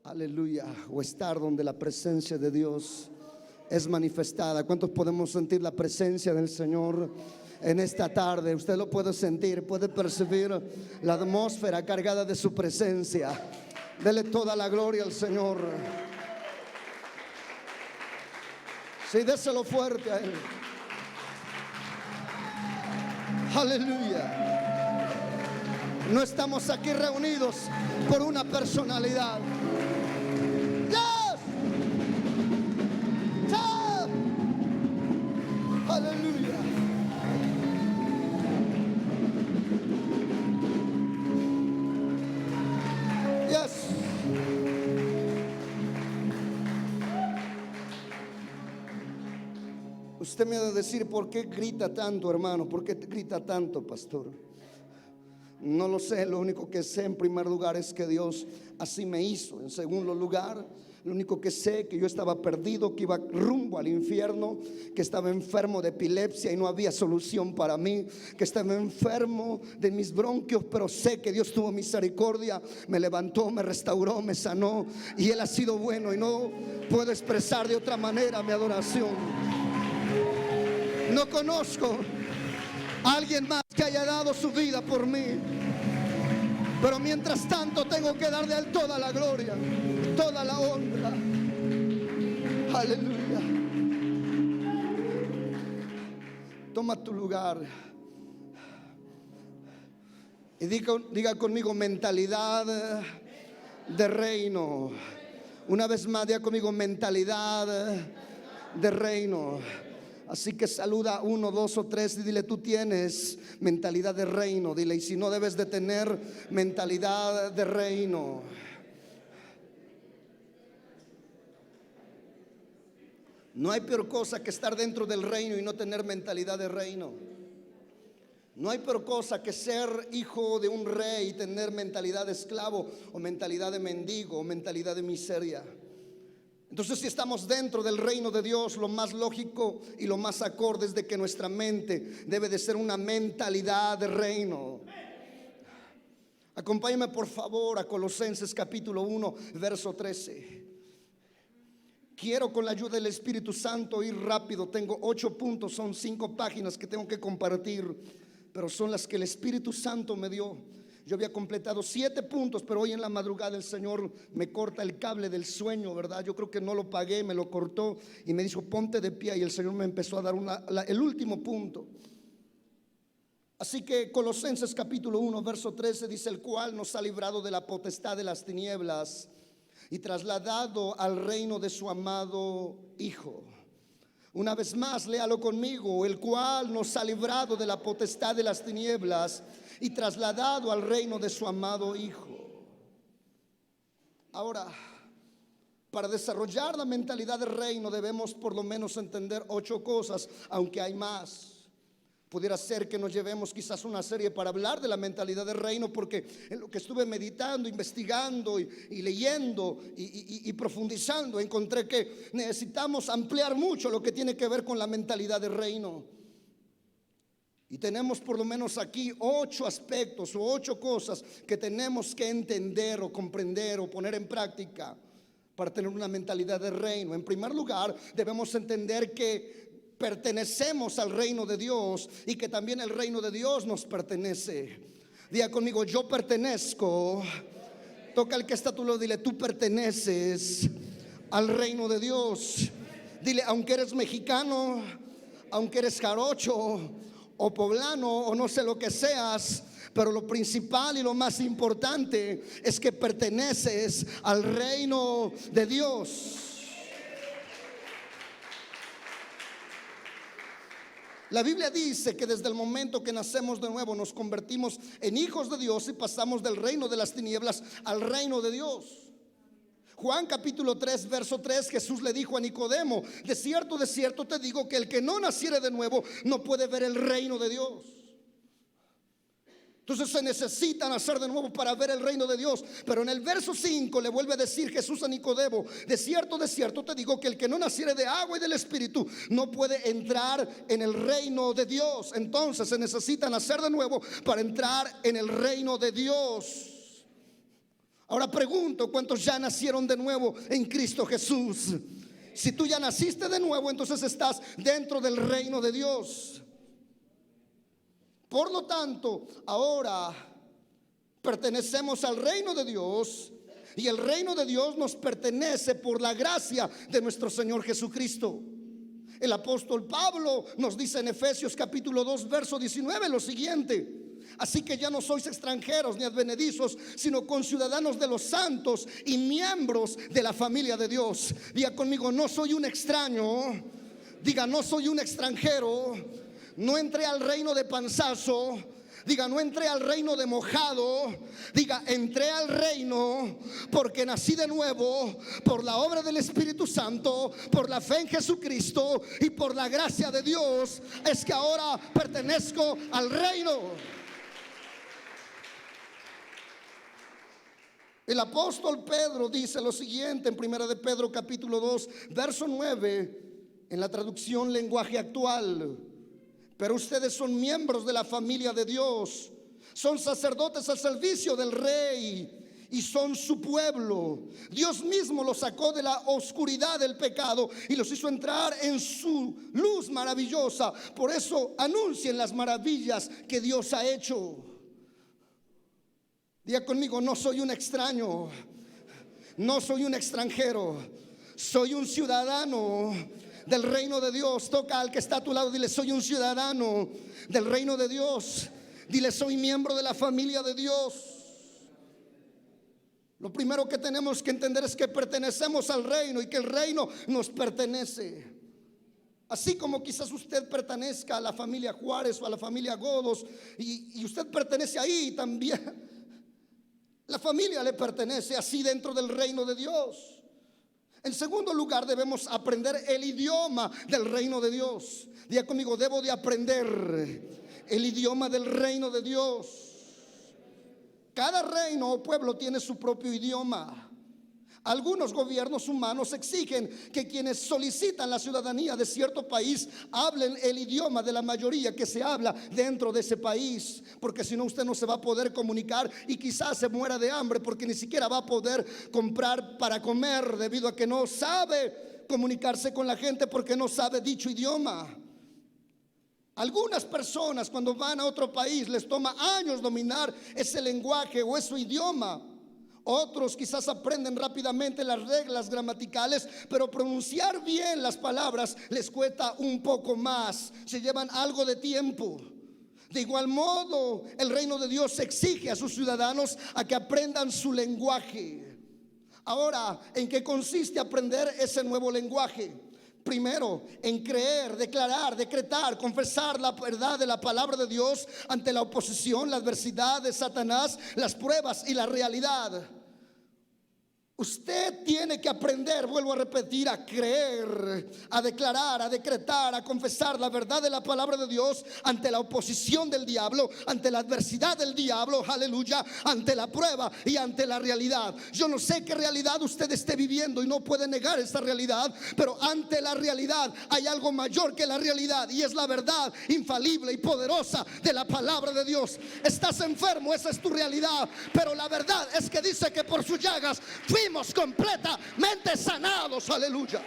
Aleluya. O estar donde la presencia de Dios es manifestada. ¿Cuántos podemos sentir la presencia del Señor en esta tarde? Usted lo puede sentir, puede percibir la atmósfera cargada de su presencia. Dele toda la gloria al Señor. Sí, déselo fuerte a Él. Aleluya. No estamos aquí reunidos por una personalidad. Yes. Yeah. Aleluya. Yes. Usted me ha de decir, ¿por qué grita tanto, hermano? ¿Por qué grita tanto, pastor? No lo sé. Lo único que sé en primer lugar es que Dios así me hizo. En segundo lugar, lo único que sé, que yo estaba perdido, que iba rumbo al infierno, que estaba enfermo de epilepsia y no había solución para mí, que estaba enfermo de mis bronquios, pero sé que Dios tuvo misericordia, me levantó, me restauró, me sanó, y Él ha sido bueno, y no puedo expresar de otra manera mi adoración. No conozco a alguien más que haya dado su vida por mí, pero mientras tanto tengo que darle a Él toda la gloria, toda la honra. Aleluya. Toma tu lugar y diga conmigo: mentalidad de reino. Una vez más, diga conmigo: mentalidad de reino. Así que saluda 1, 2 o 3 y dile: tú tienes mentalidad de reino. Dile: y si no, debes de tener mentalidad de reino. No hay peor cosa que estar dentro del reino y no tener mentalidad de reino. No hay peor cosa que ser hijo de un rey y tener mentalidad de esclavo, o mentalidad de mendigo, o mentalidad de miseria. Entonces, si estamos dentro del reino de Dios, lo más lógico y lo más acorde es de que nuestra mente debe de ser una mentalidad de reino. Acompáñame por favor a Colosenses capítulo 1, verso 13. Quiero, con la ayuda del Espíritu Santo, ir rápido. Tengo 8 puntos, son 5 páginas que tengo que compartir, pero son las que el Espíritu Santo me dio. Yo había completado 7 puntos, pero hoy en la madrugada el Señor me corta el cable del sueño, ¿verdad? Yo creo que no lo pagué, me lo cortó y me dijo: ponte de pie, y el Señor me empezó a dar el último punto. Así que Colosenses capítulo 1, verso 13 dice: el cual nos ha librado de la potestad de las tinieblas y trasladado al reino de su amado Hijo. Una vez más, léalo conmigo: el cual nos ha librado de la potestad de las tinieblas y trasladado al reino de su amado Hijo. Ahora, para desarrollar la mentalidad de reino debemos por lo menos entender 8 cosas, aunque hay más. Pudiera ser que nos llevemos quizás una serie para hablar de la mentalidad de reino, porque en lo que estuve meditando, investigando y leyendo y profundizando, encontré que necesitamos ampliar mucho lo que tiene que ver con la mentalidad de reino. Y tenemos por lo menos aquí 8 aspectos o 8 cosas que tenemos que entender o comprender o poner en práctica para tener una mentalidad de reino. En primer lugar, debemos entender que pertenecemos al reino de Dios y que también el reino de Dios nos pertenece. Diga conmigo: yo pertenezco. Toca al que está a tu lado, dile: tú perteneces al reino de Dios. Dile: aunque eres mexicano, aunque eres jarocho o poblano o no sé lo que seas, pero lo principal y lo más importante es que perteneces al reino de Dios. La Biblia dice que desde el momento que nacemos de nuevo nos convertimos en hijos de Dios y pasamos del reino de las tinieblas al reino de Dios. Juan capítulo 3, verso 3, Jesús le dijo a Nicodemo: de cierto te digo que el que no naciere de nuevo no puede ver el reino de Dios. Entonces se necesita nacer de nuevo para ver el reino de Dios. Pero en el verso 5 le vuelve a decir Jesús a Nicodemo: de cierto te digo que el que no naciere de agua y del Espíritu no puede entrar en el reino de Dios. Entonces se necesita nacer de nuevo para entrar en el reino de Dios. Ahora pregunto, ¿cuántos ya nacieron de nuevo en Cristo Jesús? Si tú ya naciste de nuevo, entonces estás dentro del reino de Dios. Por lo tanto, ahora pertenecemos al reino de Dios, y el reino de Dios nos pertenece por la gracia de nuestro Señor Jesucristo. El apóstol Pablo nos dice en Efesios capítulo 2 verso 19 lo siguiente: así que ya no sois extranjeros ni advenedizos, sino conciudadanos de los santos y miembros de la familia de Dios. Diga conmigo: no soy un extraño. Diga: no soy un extranjero. No entré al reino de panzazo. Diga: no entré al reino de mojado. Diga: entré al reino porque nací de nuevo por la obra del Espíritu Santo, por la fe en Jesucristo y por la gracia de Dios. Es que ahora pertenezco al reino. El apóstol Pedro dice lo siguiente en primera de Pedro capítulo 2 verso 9, en la traducción lenguaje actual: pero ustedes son miembros de la familia de Dios, son sacerdotes al servicio del Rey y son su pueblo. Dios mismo los sacó de la oscuridad del pecado y los hizo entrar en su luz maravillosa. Por eso anuncien las maravillas que Dios ha hecho. Diga conmigo: no soy un extraño, no soy un extranjero, soy un ciudadano del reino de Dios. Toca al que está a tu lado, dile: soy un ciudadano del reino de Dios. Dile: soy miembro de la familia de Dios. Lo primero que tenemos que entender es que pertenecemos al reino y que el reino nos pertenece. Así como quizás usted pertenezca a la familia Juárez o a la familia Godos, y usted pertenece ahí, también la familia le pertenece, así dentro del reino de Dios. En segundo lugar, debemos aprender el idioma del reino de Dios. Diga conmigo: debo de aprender el idioma del reino de Dios. Cada reino o pueblo tiene su propio idioma. Algunos gobiernos humanos exigen que quienes solicitan la ciudadanía de cierto país hablen el idioma de la mayoría que se habla dentro de ese país, porque si no, usted no se va a poder comunicar y quizás se muera de hambre, porque ni siquiera va a poder comprar para comer, debido a que no sabe comunicarse con la gente, porque no sabe dicho idioma. Algunas personas, cuando van a otro país, les toma años dominar ese lenguaje o ese idioma. Otros quizás aprenden rápidamente las reglas gramaticales, pero pronunciar bien las palabras les cuesta un poco más. Se llevan algo de tiempo. De igual modo, el reino de Dios exige a sus ciudadanos a que aprendan su lenguaje. Ahora, ¿en qué consiste aprender ese nuevo lenguaje? Primero, en creer, declarar, decretar, confesar la verdad de la palabra de Dios ante la oposición, la adversidad de Satanás, las pruebas y la realidad. Usted tiene que aprender, vuelvo a repetir, a creer, a declarar, a decretar, a confesar la verdad de la palabra de Dios ante la oposición del diablo, ante la adversidad del diablo, aleluya, ante la prueba y ante la realidad. Yo no sé qué realidad usted esté viviendo y no puede negar esta realidad, pero ante la realidad hay algo mayor que la realidad, y es la verdad infalible y poderosa de la palabra de Dios. Estás enfermo, esa es tu realidad, pero la verdad es que dice que por sus llagas fuimos completamente sanados, aleluya.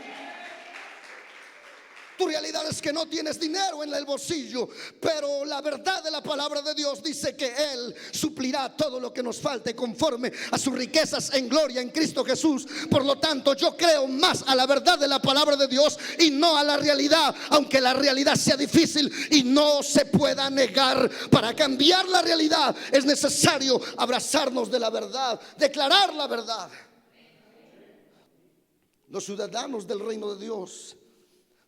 Tu realidad es que no tienes dinero en el bolsillo, pero la verdad de la palabra de Dios dice que Él suplirá todo lo que nos falte conforme a sus riquezas en gloria en Cristo Jesús. Por lo tanto, yo creo más a la verdad de la palabra de Dios y no a la realidad, aunque la realidad sea difícil y no se pueda negar. Para cambiar la realidad es necesario abrazarnos de la verdad, declarar la verdad. Los ciudadanos del reino de Dios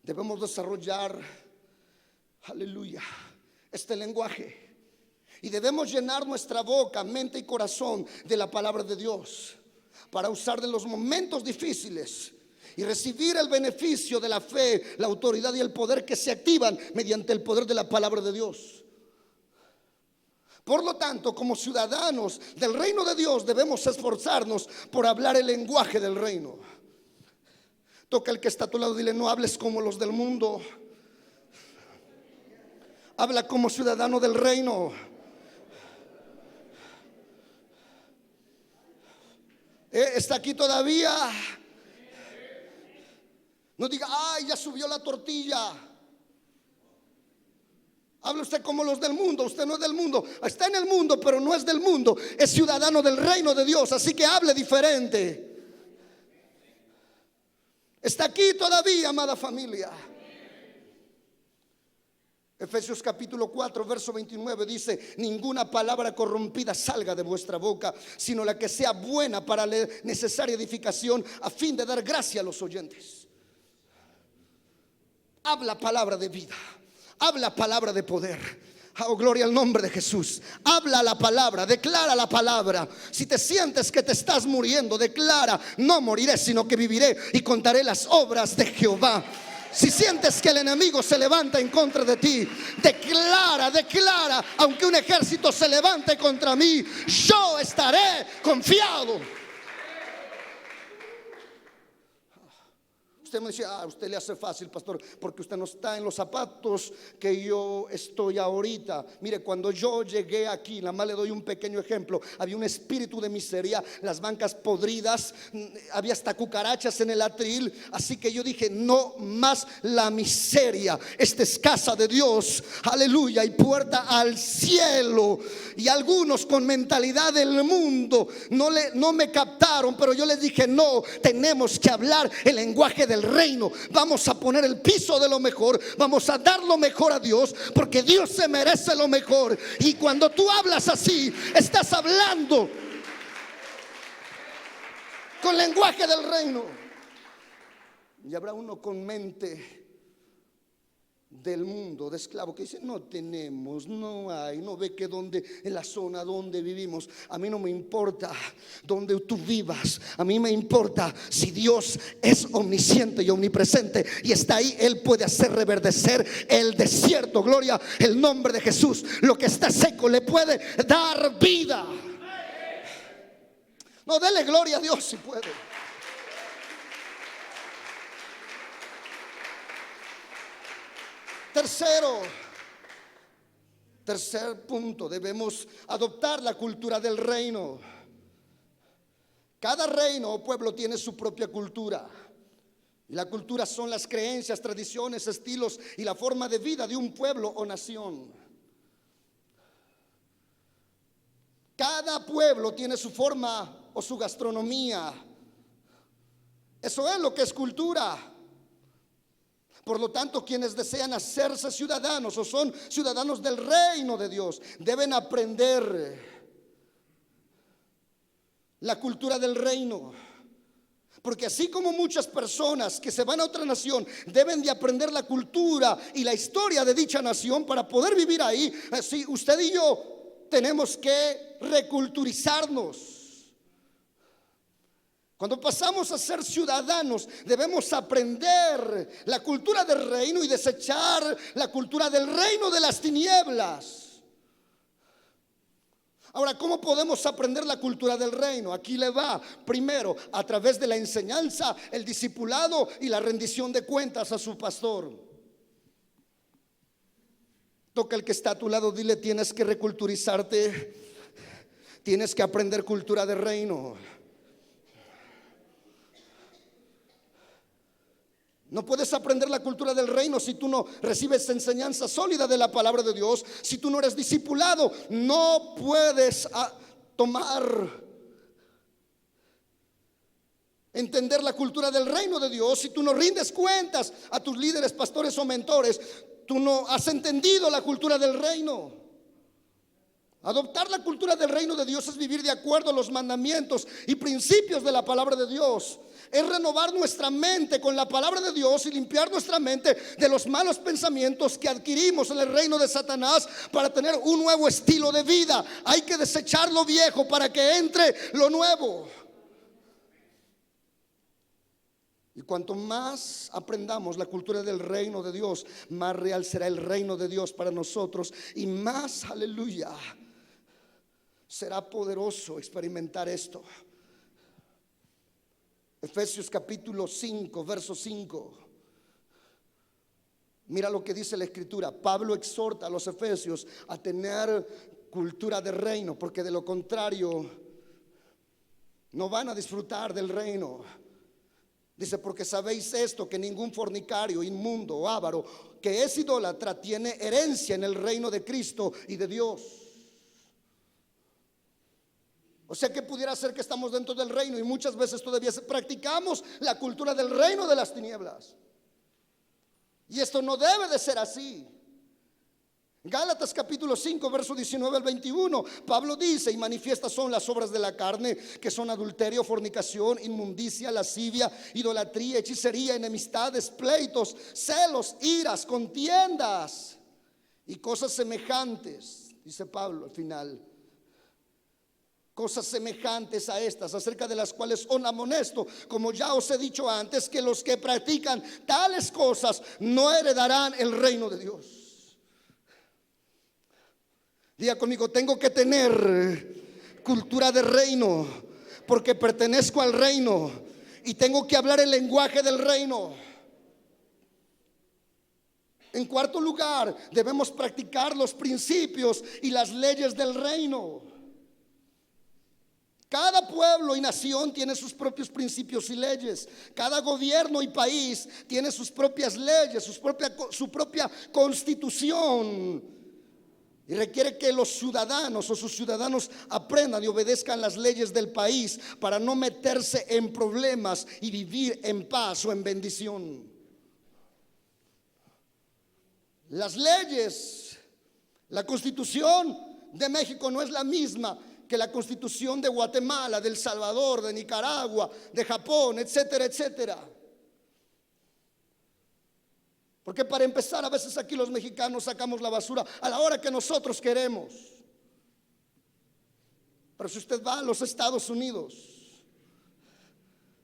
debemos desarrollar, aleluya, este lenguaje, y debemos llenar nuestra boca, mente y corazón de la palabra de Dios para usar de los momentos difíciles y recibir el beneficio de la fe, la autoridad y el poder que se activan mediante el poder de la palabra de Dios. Por lo tanto, como ciudadanos del reino de Dios, debemos esforzarnos por hablar el lenguaje del reino. Toca al que está a tu lado, dile: no hables como los del mundo, habla como ciudadano del reino. ¿Está aquí todavía? No diga, ay, ya subió la tortilla. Habla usted como los del mundo. Usted no es del mundo. Está en el mundo, pero no es del mundo. Es ciudadano del reino de Dios. Así que hable diferente. Está aquí todavía, amada familia. Efesios capítulo 4 verso 29 dice: ninguna palabra corrompida salga de vuestra boca, sino la que sea buena para la necesaria edificación, a fin de dar gracia a los oyentes. Habla palabra de vida, habla palabra de poder. Oh, gloria al nombre de Jesús. Habla la palabra, declara la palabra. Si te sientes que te estás muriendo, declara: no moriré, sino que viviré y contaré las obras de Jehová. Si sientes que el enemigo se levanta en contra de ti, declara, aunque un ejército se levante contra mí, yo estaré confiado. Usted me dice, usted le hace fácil, pastor, porque usted no está en los zapatos que yo estoy ahorita. Mire, cuando yo llegué aquí, nada más le doy un pequeño ejemplo. Había un espíritu de miseria, las bancas podridas, había hasta cucarachas en el atril. Así que yo dije, no más la miseria. Esta es casa de Dios, aleluya, y puerta al cielo. Y algunos con mentalidad del mundo no me captaron, pero yo les dije, no, tenemos que hablar el lenguaje del reino. Vamos a poner el piso de lo mejor, vamos a dar lo mejor a Dios, porque Dios se merece lo mejor. Y cuando tú hablas así, estás hablando con lenguaje del reino. Y habrá uno con mente del mundo, de esclavo, que dice, no tenemos, no hay, no ve que donde, en la zona donde vivimos, a mí no me importa donde tú vivas, a mí me importa si Dios es omnisciente y omnipresente y está ahí. Él puede hacer reverdecer el desierto, gloria el nombre de Jesús. Lo que está seco le puede dar vida. No, dele gloria a Dios si puede. Tercer punto, debemos adoptar la cultura del reino. Cada reino o pueblo tiene su propia cultura. Y la cultura son las creencias, tradiciones, estilos y la forma de vida de un pueblo o nación. Cada pueblo tiene su forma o su gastronomía. Eso es lo que es cultura. Por lo tanto, quienes desean hacerse ciudadanos o son ciudadanos del reino de Dios, deben aprender la cultura del reino. Porque así como muchas personas que se van a otra nación deben de aprender la cultura y la historia de dicha nación para poder vivir ahí, así usted y yo tenemos que reculturizarnos. Cuando pasamos a ser ciudadanos, debemos aprender la cultura del reino y desechar la cultura del reino de las tinieblas. Ahora, ¿cómo podemos aprender la cultura del reino? Aquí le va. Primero, a través de la enseñanza, el discipulado y la rendición de cuentas a su pastor. Toca el que está a tu lado, dile: tienes que reculturizarte, tienes que aprender cultura del reino. No puedes aprender la cultura del reino si tú no recibes enseñanza sólida de la palabra de Dios. Si tú no eres discipulado, no puedes entender la cultura del reino de Dios. Si tú no rindes cuentas a tus líderes, pastores o mentores, tú no has entendido la cultura del reino. Adoptar la cultura del reino de Dios es vivir de acuerdo a los mandamientos y principios de la palabra de Dios. Es renovar nuestra mente con la palabra de Dios y limpiar nuestra mente de los malos pensamientos que adquirimos en el reino de Satanás para tener un nuevo estilo de vida. Hay que desechar lo viejo para que entre lo nuevo. Y cuanto más aprendamos la cultura del reino de Dios, más real será el reino de Dios para nosotros y más, aleluya, será poderoso experimentar esto. Efesios capítulo 5, verso 5. Mira lo que dice la escritura. Pablo exhorta a los efesios a tener cultura de reino, porque de lo contrario no van a disfrutar del reino. Dice, porque sabéis esto, que ningún fornicario, inmundo o avaro que es idólatra tiene herencia en el reino de Cristo y de Dios. O sea que pudiera ser que estamos dentro del reino y muchas veces todavía practicamos la cultura del reino de las tinieblas. Y esto no debe de ser así. Gálatas capítulo 5 verso 19 al 21, Pablo dice: y manifiestas son las obras de la carne, que son adulterio, fornicación, inmundicia, lascivia, idolatría, hechicería, enemistades, pleitos, celos, iras, contiendas y cosas semejantes. Dice Pablo al final: cosas semejantes a estas, acerca de las cuales os amonesto, como ya os he dicho antes, que los que practican tales cosas no heredarán el reino de Dios. Diga conmigo: tengo que tener cultura de reino, porque pertenezco al reino y tengo que hablar el lenguaje del reino. En cuarto lugar, debemos practicar los principios y las leyes del reino. Cada pueblo y nación tiene sus propios principios y leyes. Cada gobierno y país tiene sus propias leyes, su propia constitución. Y requiere que los ciudadanos o sus ciudadanos aprendan y obedezcan las leyes del país para no meterse en problemas y vivir en paz o en bendición. Las leyes, la Constitución de México no es la misma que la Constitución de Guatemala, de El Salvador, de Nicaragua, de Japón, etcétera, etcétera. Porque para empezar, a veces aquí los mexicanos sacamos la basura a la hora que nosotros queremos. Pero si usted va a los Estados Unidos,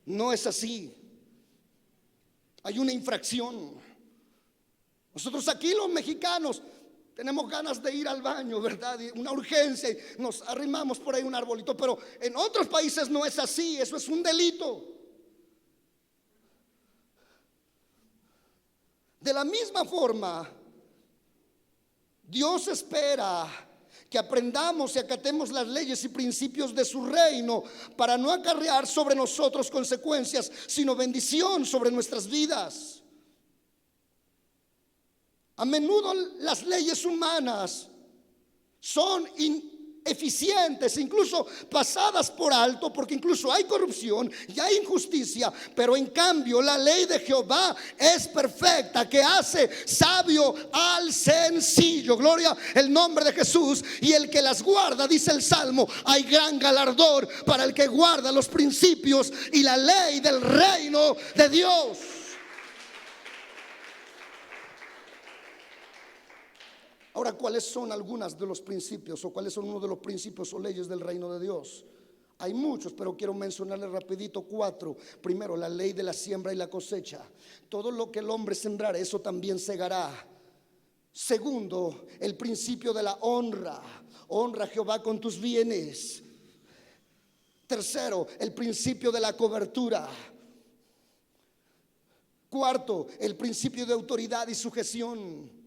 no es así. Hay una infracción. Nosotros aquí los mexicanos tenemos ganas de ir al baño, ¿verdad? Y una urgencia y nos arrimamos por ahí un arbolito. Pero en otros países no es así, eso es un delito. De la misma forma, Dios espera que aprendamos y acatemos las leyes y principios de su reino para no acarrear sobre nosotros consecuencias, sino bendición sobre nuestras vidas. A menudo las leyes humanas son ineficientes, incluso pasadas por alto, porque incluso hay corrupción y hay injusticia. Pero en cambio la ley de Jehová es perfecta, que hace sabio al sencillo. Gloria el nombre de Jesús. Y el que las guarda, dice el Salmo, hay gran galardón para el que guarda los principios y la ley del reino de Dios. Ahora, ¿cuáles son algunas de los principios o cuáles son uno de los principios o leyes del reino de Dios? Hay muchos, pero quiero mencionarles rapidito 4. Primero, la ley de la siembra y la cosecha. Todo lo que el hombre sembrare, eso también segará. Segundo, el principio de la honra. Honra a Jehová con tus bienes. Tercero, el principio de la cobertura. Cuarto, el principio de autoridad y sujeción.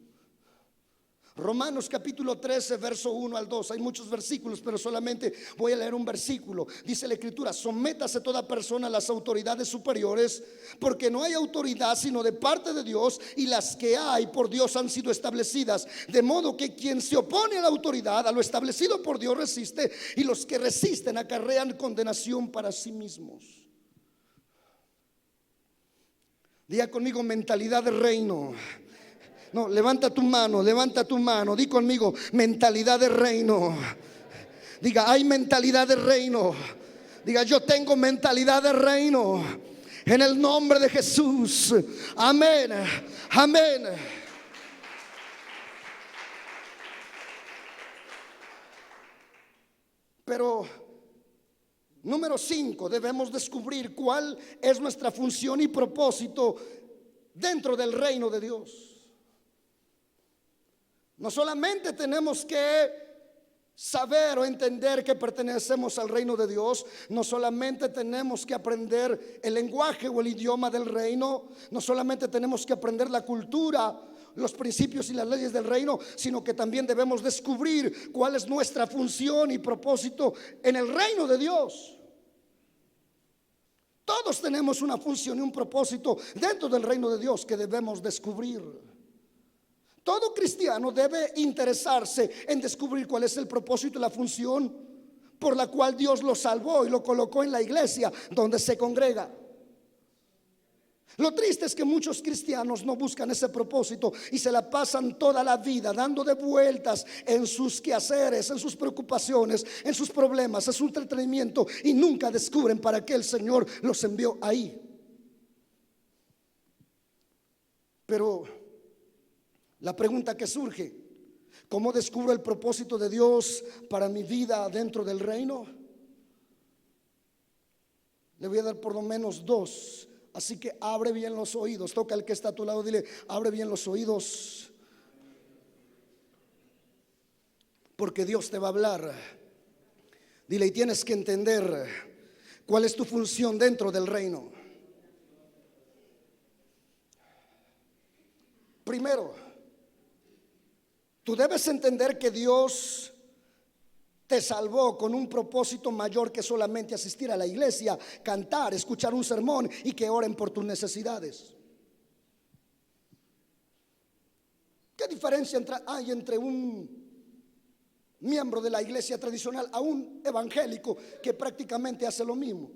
Romanos capítulo 13 verso 1 al 2. Hay muchos versículos, pero solamente voy a leer un versículo. Dice la escritura: sométase toda persona a las autoridades superiores, porque no hay autoridad sino de parte de Dios, y las que hay por Dios han sido establecidas. De modo que quien se opone a la autoridad, a lo establecido por Dios, resiste, y los que resisten acarrean condenación para sí mismos. Diga conmigo: mentalidad de reino. No, levanta tu mano, di conmigo: mentalidad de reino. Diga: hay mentalidad de reino. Diga: yo tengo mentalidad de reino. En el nombre de Jesús. Amén. Amén. Pero número 5, debemos descubrir cuál es nuestra función y propósito dentro del reino de Dios. No solamente tenemos que saber o entender que pertenecemos al reino de Dios, no solamente tenemos que aprender el lenguaje o el idioma del reino, no solamente tenemos que aprender la cultura, los principios y las leyes del reino, sino que también debemos descubrir cuál es nuestra función y propósito en el reino de Dios. Todos tenemos una función y un propósito dentro del reino de Dios que debemos descubrir. Todo cristiano debe interesarse en descubrir cuál es el propósito y la función por la cual Dios lo salvó y lo colocó en la iglesia donde se congrega. Lo triste es que muchos cristianos no buscan ese propósito y se la pasan toda la vida dando de vueltas en sus quehaceres, en sus preocupaciones, en sus problemas, en su entretenimiento, y nunca descubren para qué el Señor los envió ahí. Pero la pregunta que surge: ¿cómo descubro el propósito de Dios para mi vida dentro del reino? Le voy a dar por lo menos dos. Así que abre bien los oídos. Toca al que está a tu lado, dile: abre bien los oídos, porque Dios te va a hablar. Dile: y tienes que entender cuál es tu función dentro del reino. Primero, tú debes entender que Dios te salvó con un propósito mayor que solamente asistir a la iglesia, cantar, escuchar un sermón y que oren por tus necesidades. ¿Qué diferencia hay entre un miembro de la iglesia tradicional a un evangélico que prácticamente hace lo mismo?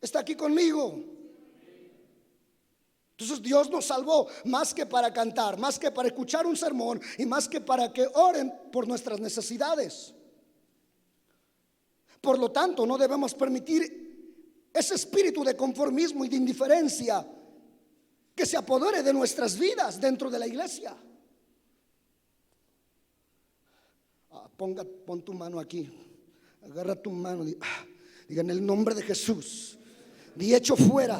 ¿Está aquí conmigo? Entonces Dios nos salvó más que para cantar, más que para escuchar un sermón y más que para que oren por nuestras necesidades. Por lo tanto, no debemos permitir ese espíritu de conformismo y de indiferencia que se apodere de nuestras vidas dentro de la iglesia. Pon tu mano aquí, agarra tu mano, diga: en el nombre de Jesús, di hecho fuera.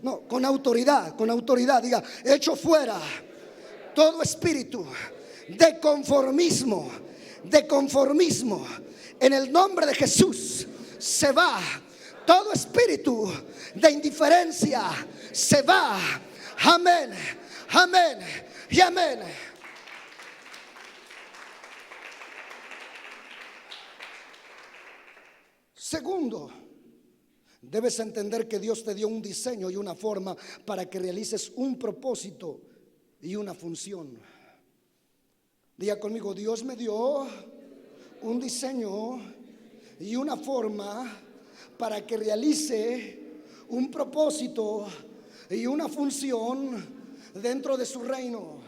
No, con autoridad, diga: echo fuera todo espíritu de conformismo, en el nombre de Jesús. Se va todo espíritu de indiferencia, se va. Amén, amén y amén. Segundo, debes entender que Dios te dio un diseño y una forma para que realices un propósito y una función. Diga conmigo: Dios me dio un diseño y una forma para que realice un propósito y una función dentro de su reino.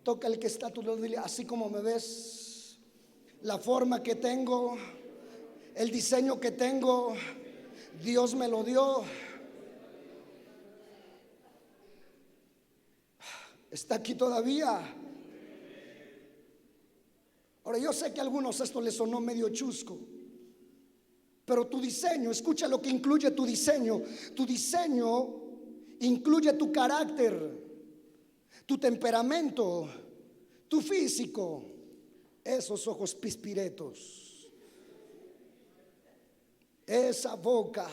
Toca el que está a tu lado, dile: así como me ves, la forma que tengo, el diseño que tengo, Dios me lo dio. ¿Está aquí todavía? Ahora, yo sé que a algunos esto les sonó medio chusco, pero tu diseño, escucha lo que incluye tu diseño. Tu diseño incluye tu carácter, tu temperamento, tu físico, esos ojos pispiretos, esa boca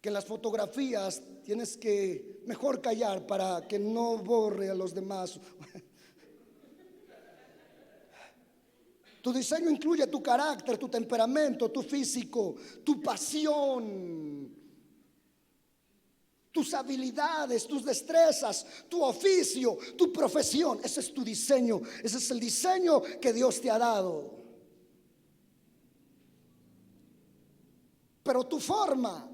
que en las fotografías tienes que mejor callar para que no borre a los demás. Tu diseño incluye tu carácter, tu temperamento, tu físico, tu pasión, tus habilidades, tus destrezas, tu oficio, tu profesión. Ese es tu diseño, ese es el diseño que Dios te ha dado. Pero tu forma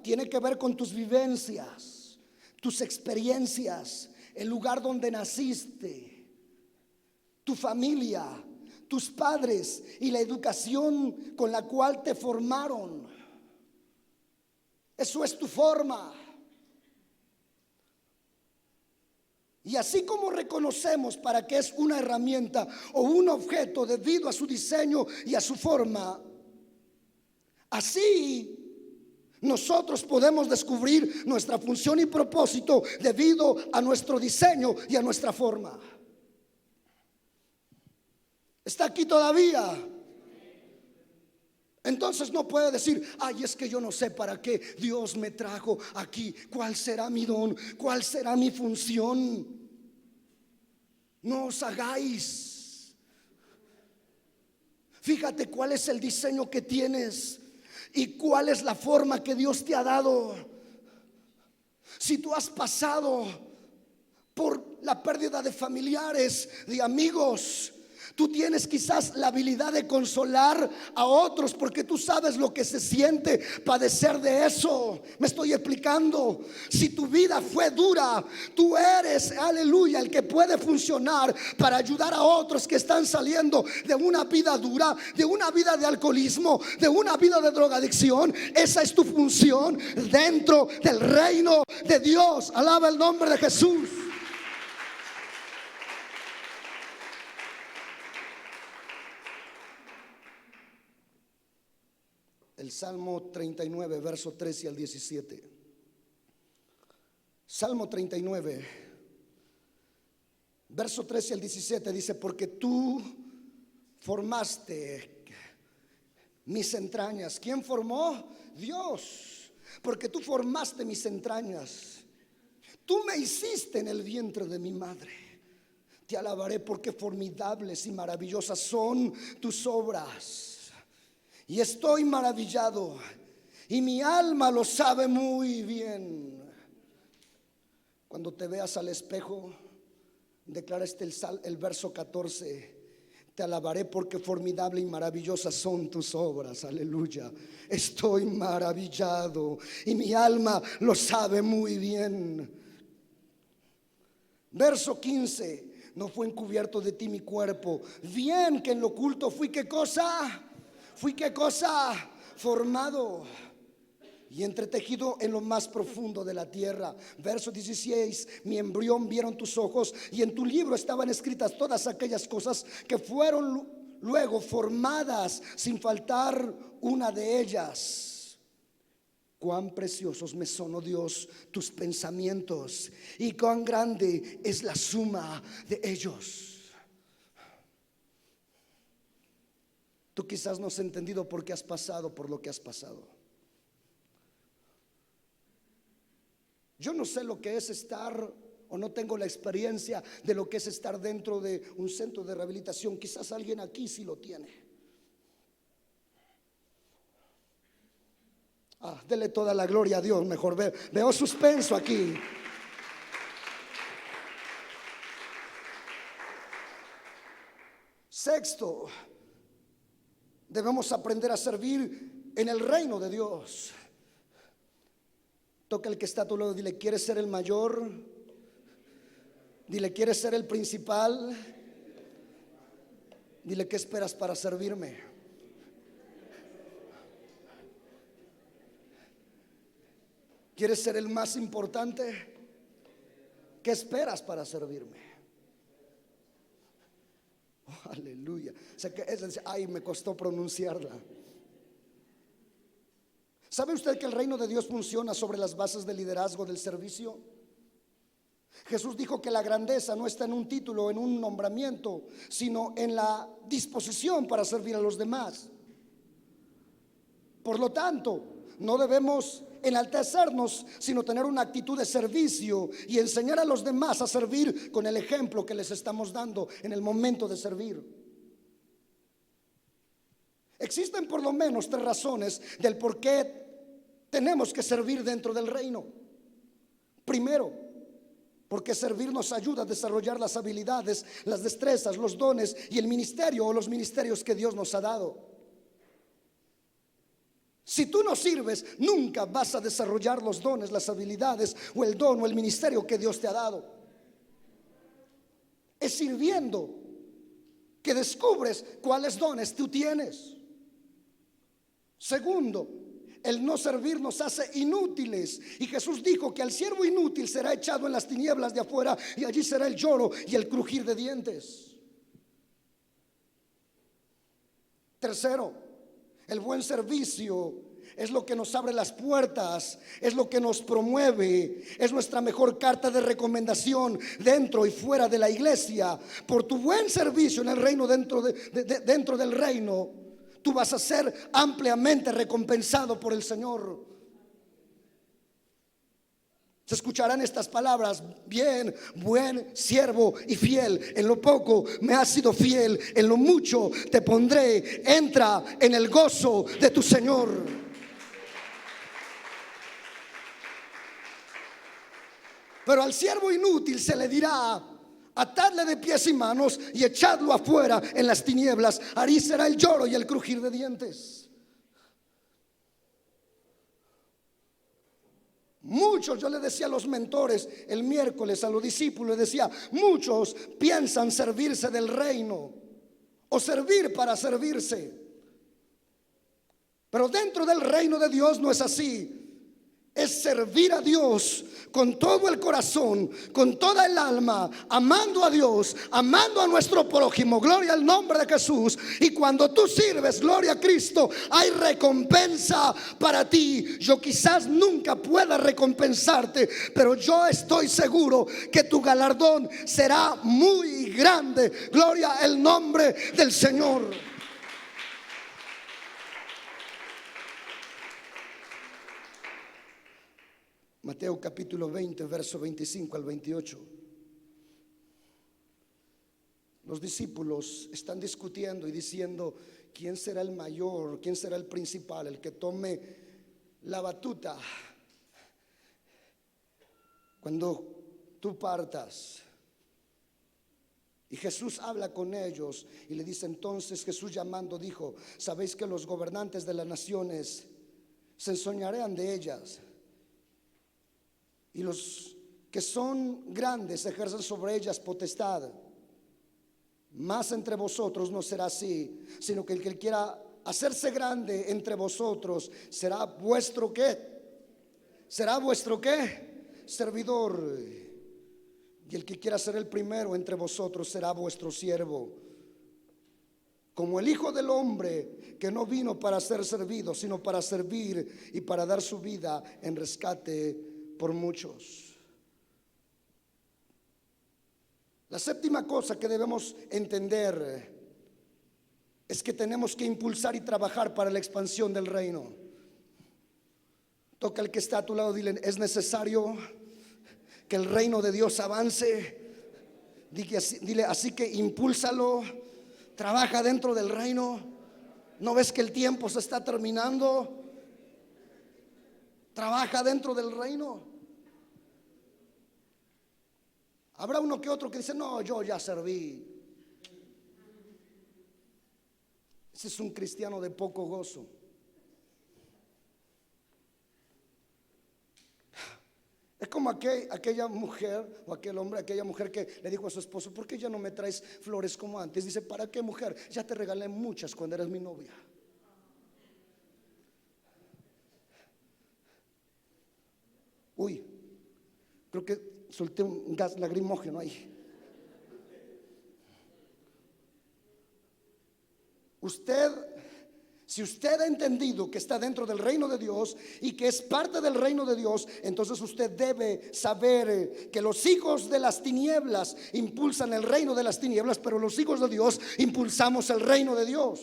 tiene que ver con tus vivencias, tus experiencias, el lugar donde naciste, tu familia, tus padres y la educación con la cual te formaron. Eso es tu forma. Y así como reconocemos para qué es una herramienta o un objeto debido a su diseño y a su forma, así nosotros podemos descubrir nuestra función y propósito debido a nuestro diseño y a nuestra forma. ¿Está aquí todavía? Entonces no puede decir: ay, es que yo no sé para qué Dios me trajo aquí. ¿Cuál será mi don? ¿Cuál será mi función? No os hagáis Fíjate cuál es el diseño que tienes y cuál es la forma que Dios te ha dado. Si tú has pasado por la pérdida de familiares, de amigos, tú tienes quizás la habilidad de consolar a otros porque tú sabes lo que se siente padecer de eso. Me estoy explicando. Si tu vida fue dura, tú eres, aleluya, el que puede funcionar para ayudar a otros que están saliendo de una vida dura, de una vida de alcoholismo, de una vida de drogadicción. Esa es tu función dentro del reino de Dios. Alaba el nombre de Jesús. El Salmo 39, verso 13 al 17. Salmo 39, verso 13 al 17 dice: porque tú formaste mis entrañas. ¿Quién formó? Dios. Porque tú formaste mis entrañas. Tú me hiciste en el vientre de mi madre. Te alabaré porque formidables y maravillosas son tus obras. Y estoy maravillado, y mi alma lo sabe muy bien. Cuando te veas al espejo, declara el verso 14: te alabaré porque formidable y maravillosas son tus obras. Aleluya. Estoy maravillado y mi alma lo sabe muy bien. Verso 15: no fue encubierto de ti mi cuerpo, bien que en lo oculto fui, ¿qué cosa? Fui, ¿qué cosa? Formado y entretejido en lo más profundo de la tierra. Verso 16: mi embrión vieron tus ojos, y en tu libro estaban escritas todas aquellas cosas que fueron luego formadas, sin faltar una de ellas. Cuán preciosos me son, oh Dios, tus pensamientos, y cuán grande es la suma de ellos. Tú quizás no has entendido por qué has pasado por lo que has pasado. Yo no sé lo que es estar, o no tengo la experiencia de lo que es estar dentro de un centro de rehabilitación. Quizás alguien aquí sí lo tiene. Dele toda la gloria a Dios. Mejor veo suspenso aquí. Sexto, debemos aprender a servir en el reino de Dios. Toca el que está a tu lado, dile: ¿quieres ser el mayor? Dile: ¿quieres ser el principal? Dile: ¿qué esperas para servirme? ¿Quieres ser el más importante? ¿Qué esperas para servirme? Oh, aleluya. O sea que ay, me costó pronunciarla. ¿Sabe usted que el reino de Dios funciona sobre las bases del liderazgo, del servicio? Jesús dijo que la grandeza no está en un título, en un nombramiento, sino en la disposición para servir a los demás. Por lo tanto, no debemos enaltecernos, sino tener una actitud de servicio y enseñar a los demás a servir con el ejemplo que les estamos dando en el momento de servir. Existen por lo menos 3 razones del por qué tenemos que servir dentro del reino. Primero, porque servir nos ayuda a desarrollar las habilidades, las destrezas, los dones y el ministerio o los ministerios que Dios nos ha dado. Si tú no sirves, nunca vas a desarrollar los dones, las habilidades o el don o el ministerio que Dios te ha dado. Es sirviendo que descubres cuáles dones tú tienes. Segundo, el no servir nos hace inútiles, y Jesús dijo que al siervo inútil será echado en las tinieblas de afuera, y allí será el lloro y el crujir de dientes. Tercero, el buen servicio es lo que nos abre las puertas, es lo que nos promueve, es nuestra mejor carta de recomendación dentro y fuera de la iglesia. Por tu buen servicio en el reino, dentro del reino, tú vas a ser ampliamente recompensado por el Señor. Se escucharán estas palabras: bien, buen siervo y fiel, en lo poco me has sido fiel, en lo mucho te pondré, entra en el gozo de tu Señor. Pero al siervo inútil se le dirá: atadle de pies y manos y echadlo afuera en las tinieblas, ahí será el lloro y el crujir de dientes. Muchos, yo le decía a los mentores el miércoles, a los discípulos, les decía: muchos piensan servirse del reino o servir para servirse, pero dentro del reino de Dios no es así. Es servir a Dios con todo el corazón, con toda el alma, amando a Dios, amando a nuestro prójimo. Gloria al nombre de Jesús. Y cuando tú sirves, gloria a Cristo, hay recompensa para ti. Yo quizás nunca pueda recompensarte, pero yo estoy seguro que tu galardón será muy grande. Gloria al nombre del Señor. Mateo capítulo 20, verso 25 al 28. Los discípulos están discutiendo y diciendo: ¿quién será el mayor? ¿Quién será el principal? El que tome la batuta cuando tú partas. Y Jesús habla con ellos y le dice: entonces Jesús llamando dijo: sabéis que los gobernantes de las naciones se ensoñarán de ellas, y los que son grandes ejercen sobre ellas potestad. Mas entre vosotros no será así, sino que el que quiera hacerse grande entre vosotros será vuestro ¿qué? Será vuestro ¿qué? Servidor. Y el que quiera ser el primero entre vosotros será vuestro siervo. Como el Hijo del Hombre, que no vino para ser servido, sino para servir y para dar su vida en rescate por muchos. La séptima cosa que debemos entender es que tenemos que impulsar y trabajar para la expansión del reino. Toca al que está a tu lado, dile: es necesario que el reino de Dios avance. Dile: así que impúlsalo, trabaja dentro del reino. ¿No ves que el tiempo se está terminando? Trabaja dentro del reino. Habrá uno que otro que dice: no, yo ya serví. Ese es un cristiano de poco gozo. Es como aquella mujer o aquel hombre, aquella mujer que le dijo a su esposo: ¿por qué ya no me traes flores como antes? Dice: ¿para qué, mujer? Ya te regalé muchas cuando eras mi novia. Uy, creo que solté un gas lacrimógeno ahí. Si usted ha entendido que está dentro del reino de Dios y que es parte del reino de Dios, entonces usted debe saber que los hijos de las tinieblas impulsan el reino de las tinieblas, pero los hijos de Dios impulsamos el reino de Dios.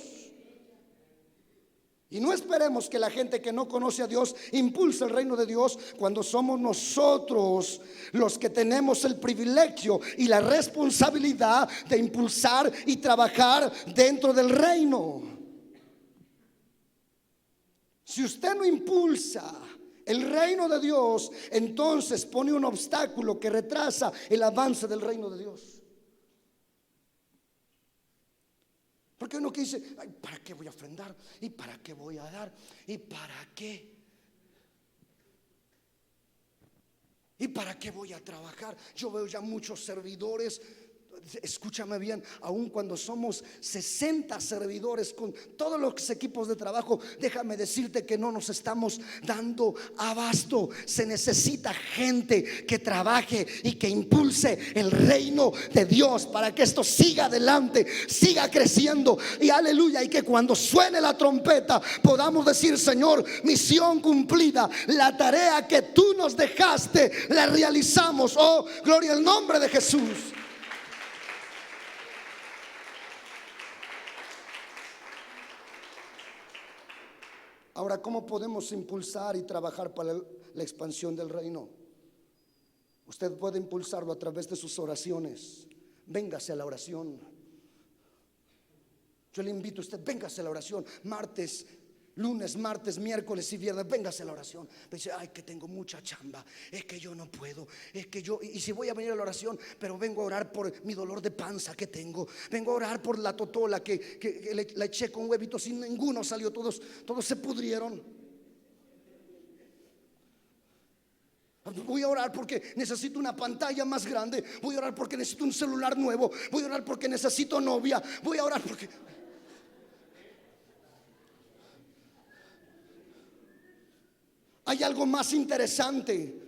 Y no esperemos que la gente que no conoce a Dios impulse el reino de Dios cuando somos nosotros los que tenemos el privilegio y la responsabilidad de impulsar y trabajar dentro del reino. Si usted no impulsa el reino de Dios, entonces pone un obstáculo que retrasa el avance del reino de Dios. Porque uno que dice: ay, ¿para qué voy a ofrendar? ¿Y para qué voy a dar? ¿Y para qué? ¿Y para qué voy a trabajar? Yo veo ya muchos servidores. Escúchame bien, aun cuando somos 60 servidores con todos los equipos de trabajo, déjame decirte que no nos estamos dando abasto. Se necesita gente que trabaje y que impulse el reino de Dios para que esto siga adelante, siga creciendo, y aleluya, y que cuando suene la trompeta podamos decir: Señor, misión cumplida, la tarea que tú nos dejaste la realizamos. Oh, gloria al nombre de Jesús. Ahora, ¿cómo podemos impulsar y trabajar para la expansión del reino? Usted puede impulsarlo a través de sus oraciones. Véngase a la oración. Yo le invito a usted, véngase a la oración. Martes, lunes, martes, miércoles y viernes, véngase a la oración. Me dice, ay, que tengo mucha chamba, es que yo no puedo, es que yo, y si voy a venir a la oración, pero vengo a orar por mi dolor de panza que tengo, vengo a orar por la totola que la eché con huevitos y ninguno salió, todos se pudrieron. Voy a orar porque necesito una pantalla más grande. Voy a orar porque necesito un celular nuevo. Voy a orar porque necesito novia. Voy a orar porque... Hay algo más interesante.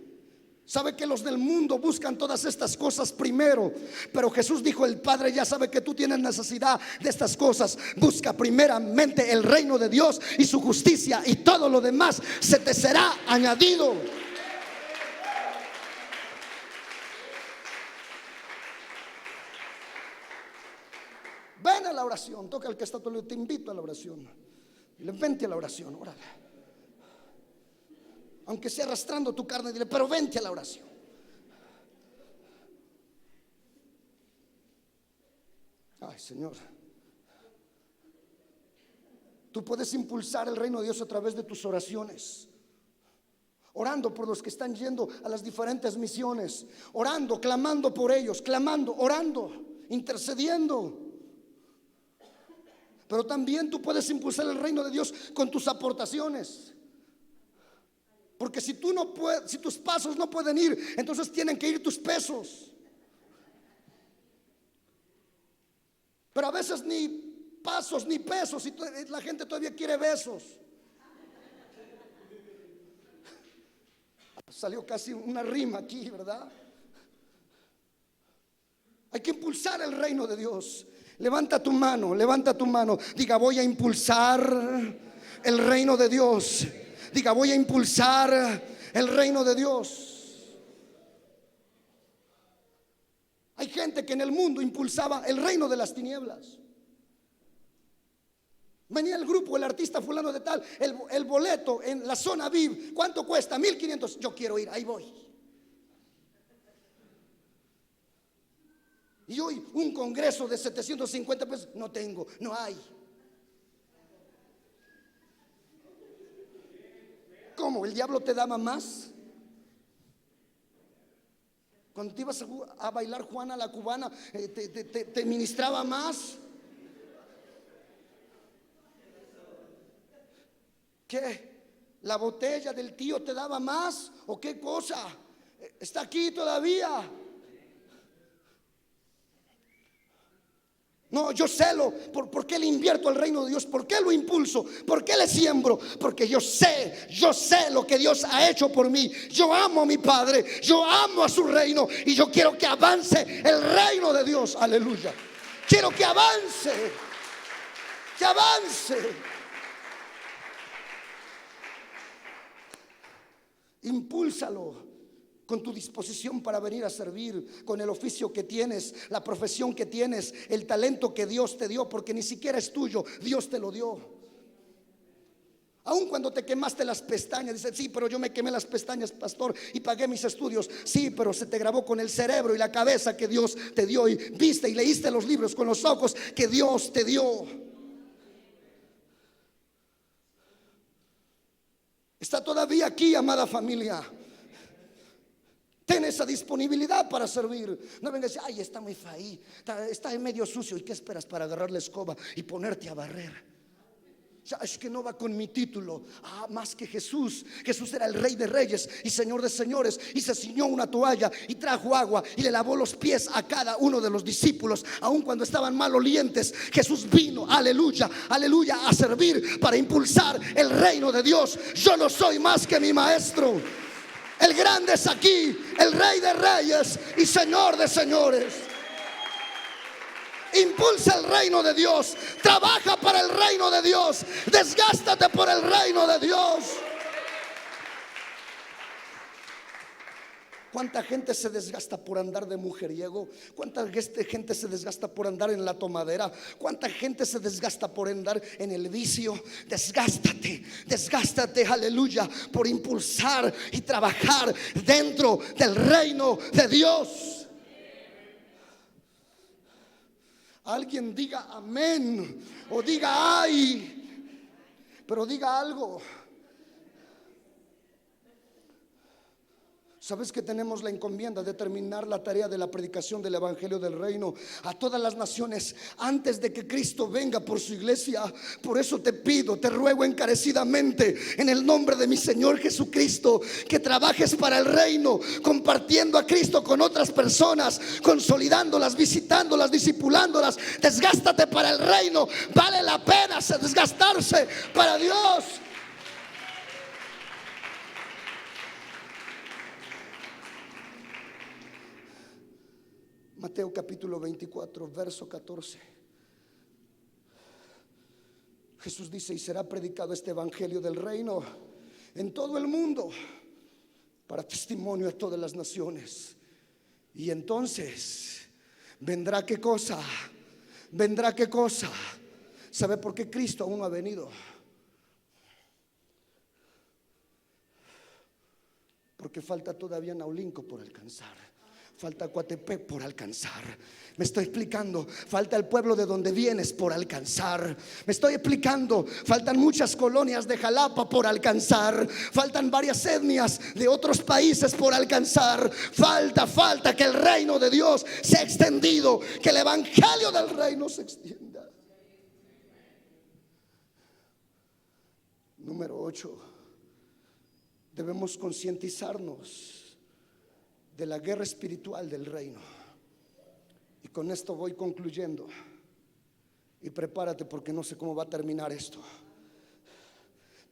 Sabe que los del mundo buscan todas estas cosas primero, pero Jesús dijo, el Padre ya sabe que tú tienes necesidad de estas cosas. Busca primeramente el reino de Dios y su justicia, y todo lo demás se te será añadido. Ven a la oración. Toca al que está a tu lado, te invito a la oración. Dile, vente a la oración, órale. Aunque sea arrastrando tu carne, dile, pero vente a la oración. Ay, Señor, tú puedes impulsar el reino de Dios a través de tus oraciones. Orando por los que están yendo a las diferentes misiones, orando, clamando por ellos, clamando, orando, intercediendo. Pero también tú puedes impulsar el reino de Dios con tus aportaciones. Porque si tú no puedes, si tus pasos no pueden ir, entonces tienen que ir tus pesos. Pero a veces ni pasos ni pesos, y la gente todavía quiere besos. Salió casi una rima aquí, ¿verdad? Hay que impulsar el reino de Dios. Levanta tu mano, diga, voy a impulsar el reino de Dios. Diga, voy a impulsar el reino de Dios. Hay gente que en el mundo impulsaba el reino de las tinieblas. Venía el grupo, el artista fulano de tal, el boleto en la zona VIP, ¿cuánto cuesta? 1,500. Yo quiero ir, ahí voy. Y hoy un congreso de 750 pesos, no tengo, no hay. ¿Cómo? ¿El diablo te daba más? Cuando te ibas a bailar Juana la cubana, te ministraba más. ¿Qué? ¿La botella del tío te daba más? ¿O qué cosa? ¿Está aquí todavía? No, yo celo. ¿Por qué le invierto al reino de Dios? ¿Por qué lo impulso? ¿Por qué le siembro? Porque yo sé lo que Dios ha hecho por mí. Yo amo a mi Padre, yo amo a su reino, y yo quiero que avance el reino de Dios. Aleluya. Quiero que avance, que avance. Impúlsalo con tu disposición para venir a servir, con el oficio que tienes, la profesión que tienes, el talento que Dios te dio, porque ni siquiera es tuyo, Dios te lo dio. Aun cuando te quemaste las pestañas, dices, sí, pero yo me quemé las pestañas, pastor, y pagué mis estudios. Sí, pero se te grabó con el cerebro y la cabeza que Dios te dio, y viste y leíste los libros con los ojos que Dios te dio. Está todavía aquí, amada familia. Ten esa disponibilidad para servir. No vengas y decir, ay, está muy faí, está medio sucio. ¿Y qué esperas para agarrar la escoba y ponerte a barrer? Ya, es que no va con mi título. Más que Jesús. Jesús era el Rey de Reyes y Señor de Señores, y se ciñó una toalla y trajo agua y le lavó los pies a cada uno de los discípulos. Aun cuando estaban malolientes, Jesús vino, aleluya, aleluya, a servir para impulsar el reino de Dios. Yo no soy más que mi maestro. El grande es aquí, el Rey de Reyes y Señor de Señores. Impulsa el reino de Dios. Trabaja para el reino de Dios. Desgástate por el reino de Dios. ¿Cuánta gente se desgasta por andar de mujeriego? ¿Cuánta gente se desgasta por andar en la tomadera? ¿Cuánta gente se desgasta por andar en el vicio? Desgástate, aleluya, por impulsar y trabajar dentro del reino de Dios. Alguien diga amén o diga ay, pero diga algo. ¿Sabes que tenemos la encomienda de terminar la tarea de la predicación del evangelio del reino a todas las naciones antes de que Cristo venga por su iglesia? Por eso te pido, te ruego encarecidamente en el nombre de mi Señor Jesucristo, que trabajes para el reino, compartiendo a Cristo con otras personas, consolidándolas, visitándolas, discipulándolas. Desgástate para el reino. Vale la pena desgastarse para Dios. Mateo capítulo 24, verso 14. Jesús dice: y será predicado este evangelio del reino en todo el mundo para testimonio a todas las naciones. Y entonces vendrá ¿qué cosa? Vendrá ¿qué cosa? ¿Sabe por qué Cristo aún no ha venido? Porque falta todavía Naulinco por alcanzar. Falta Coatepec por alcanzar. Me estoy explicando. Falta el pueblo de donde vienes por alcanzar. Me estoy explicando. Faltan muchas colonias de Jalapa por alcanzar. Faltan varias etnias de otros países por alcanzar. Falta que el reino de Dios sea extendido, que el evangelio del reino se extienda. Número 8. Debemos concientizarnos de la guerra espiritual del reino. Y con esto voy concluyendo. Y prepárate, porque no sé cómo va a terminar esto.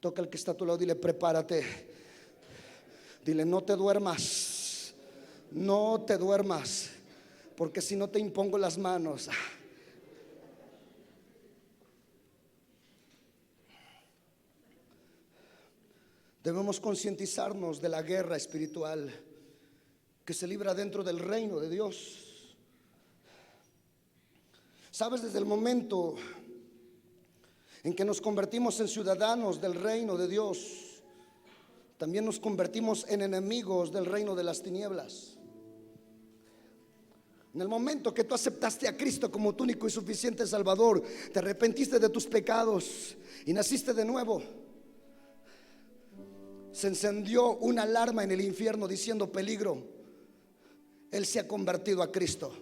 Toca al que está a tu lado, dile: prepárate. Dile: no te duermas. No te duermas, porque si no te impongo las manos. Debemos concientizarnos de la guerra espiritual que se libra dentro del reino de Dios. Sabes, desde el momento en que nos convertimos en ciudadanos del reino de Dios, también nos convertimos en enemigos del reino de las tinieblas. En el momento que tú aceptaste a Cristo como tu único y suficiente Salvador, te arrepentiste de tus pecados y naciste de nuevo, se encendió una alarma en el infierno diciendo: peligro. Él se ha convertido a Cristo.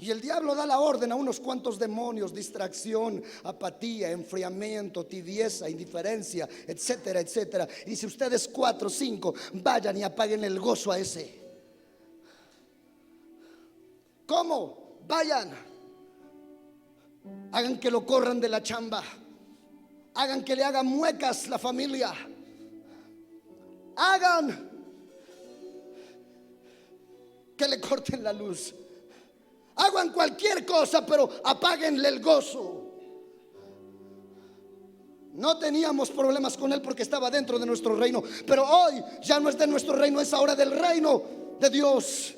Y el diablo da la orden a unos cuantos demonios: distracción, apatía, enfriamiento, tibieza, indiferencia, etcétera, etcétera. Y dice: ustedes 4 o 5 vayan y apaguen el gozo a ese. ¿Cómo? Vayan. Hagan que lo corran de la chamba. Hagan que le hagan muecas la familia. Hagan que le corten la luz. Hagan cualquier cosa, pero apáguenle el gozo. No teníamos problemas con él porque estaba dentro de nuestro reino, pero hoy ya no es de nuestro reino, es ahora del reino de Dios.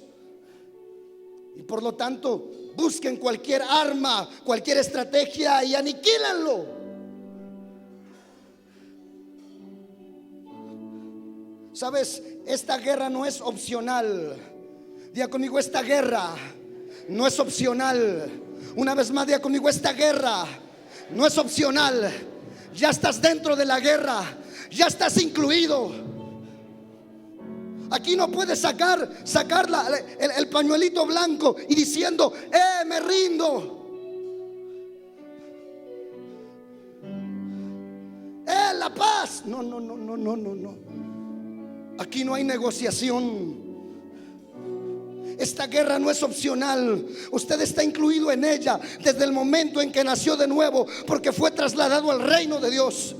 Y por lo tanto, busquen cualquier arma, cualquier estrategia y aniquílenlo. Sabes, esta guerra no es opcional. Diga conmigo: esta guerra no es opcional. Una vez más, diga conmigo: esta guerra no es opcional. Ya estás dentro de la guerra, ya estás incluido. Aquí no puedes sacar el pañuelito blanco y diciendo: me rindo. La paz. No. Aquí no hay negociación. Esta guerra no es opcional. Usted está incluido en ella desde el momento en que nació de nuevo, porque fue trasladado al reino de Dios.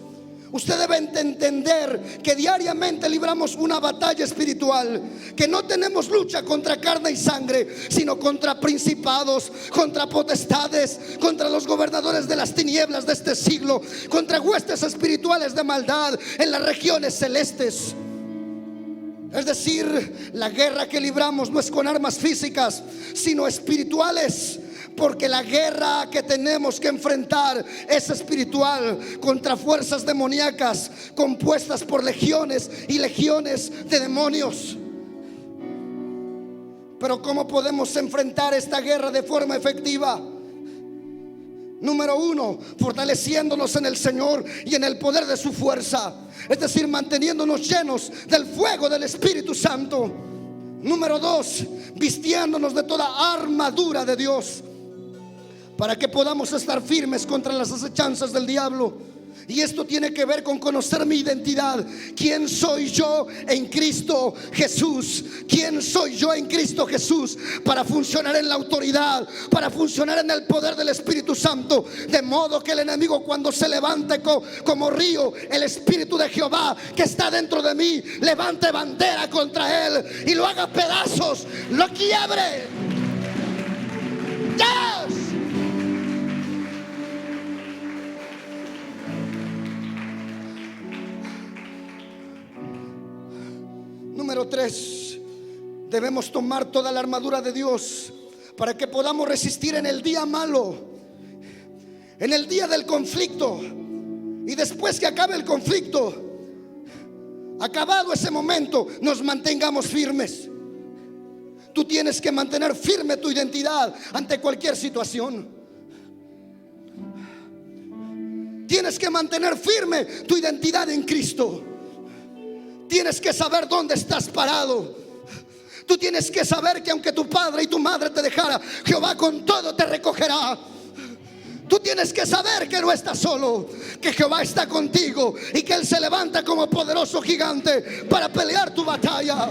Usted debe entender que diariamente libramos una batalla espiritual, que no tenemos lucha contra carne y sangre, sino contra principados, contra potestades, contra los los gobernadores de las tinieblas de este siglo, contra huestes espirituales de maldad en las regiones celestes. Es decir, la guerra que libramos no es con armas físicas, sino espirituales. Porque la guerra que tenemos que enfrentar es espiritual, contra fuerzas demoníacas compuestas por legiones y legiones de demonios. Pero ¿cómo podemos enfrentar esta guerra de forma efectiva? Número uno, fortaleciéndonos en el Señor y en el poder de su fuerza. Es decir, manteniéndonos llenos del fuego del Espíritu Santo. Número dos, vistiéndonos de toda armadura de Dios, para que podamos estar firmes contra las acechanzas del diablo. Y esto tiene que ver con conocer mi identidad. ¿Quién soy yo en Cristo Jesús? ¿Quién soy yo en Cristo Jesús? Para funcionar en la autoridad, para funcionar en el poder del Espíritu Santo. De modo que el enemigo, cuando se levante como río, el Espíritu de Jehová que está dentro de mí, levante bandera contra él y lo haga pedazos, lo quiebre. ¡Yes! Número 3, debemos tomar toda la armadura de Dios para que podamos resistir en el día malo, en el día del conflicto. Y después que acabe el conflicto, acabado ese momento, nos mantengamos firmes. Tú tienes que mantener firme tu identidad ante cualquier situación. Tienes que mantener firme tu identidad en Cristo. Tienes que saber dónde estás parado. Tú tienes que saber que aunque tu padre y tu madre te dejara, Jehová con todo te recogerá. Tú tienes que saber que no estás solo, que Jehová está contigo y que Él se levanta como poderoso gigante para pelear tu batalla.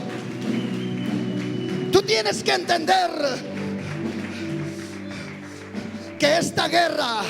Tú tienes que entender que esta guerra,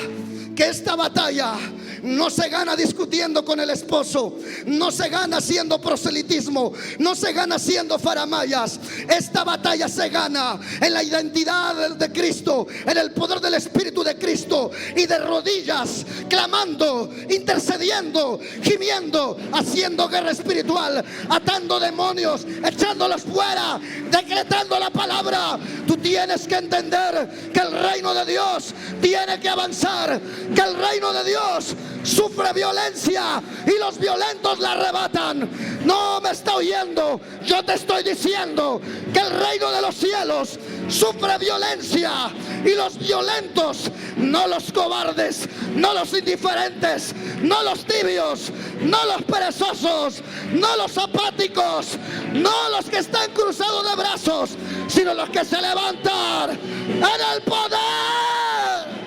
que esta batalla no se gana discutiendo con el esposo, no se gana haciendo proselitismo, no se gana haciendo faramayas. Esta batalla se gana en la identidad de Cristo, en el poder del Espíritu de Cristo, y de rodillas, clamando, intercediendo, gimiendo, haciendo guerra espiritual, atando demonios, echándolos fuera, decretando la palabra. Tú tienes que entender que el reino de Dios tiene que avanzar, que el reino de Dios sufre violencia y los violentos la arrebatan. No me está oyendo. Yo te estoy diciendo que el reino de los cielos sufre violencia y los violentos, no los cobardes, no los indiferentes, no los tibios, no los perezosos, no los apáticos, no los que están cruzados de brazos, sino los que se levantan en el poder.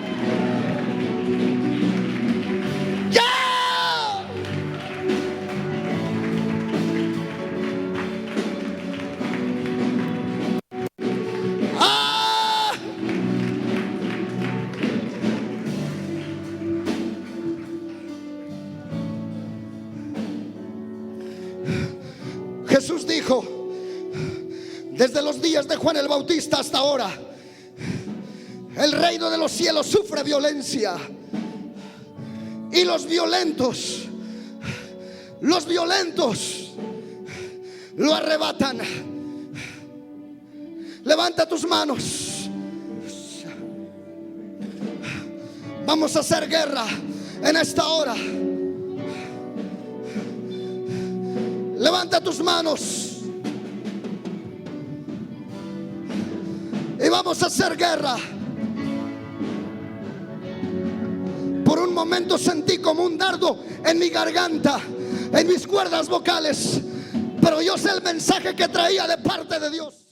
Jesús dijo, desde los días de Juan el Bautista hasta ahora, el reino de los cielos sufre violencia y los violentos lo arrebatan. Levanta tus manos. Vamos a hacer guerra en esta hora. Levanta tus manos y vamos a hacer guerra. Por un momento sentí como un dardo en mi garganta, en mis cuerdas vocales, pero yo sé el mensaje que traía de parte de Dios.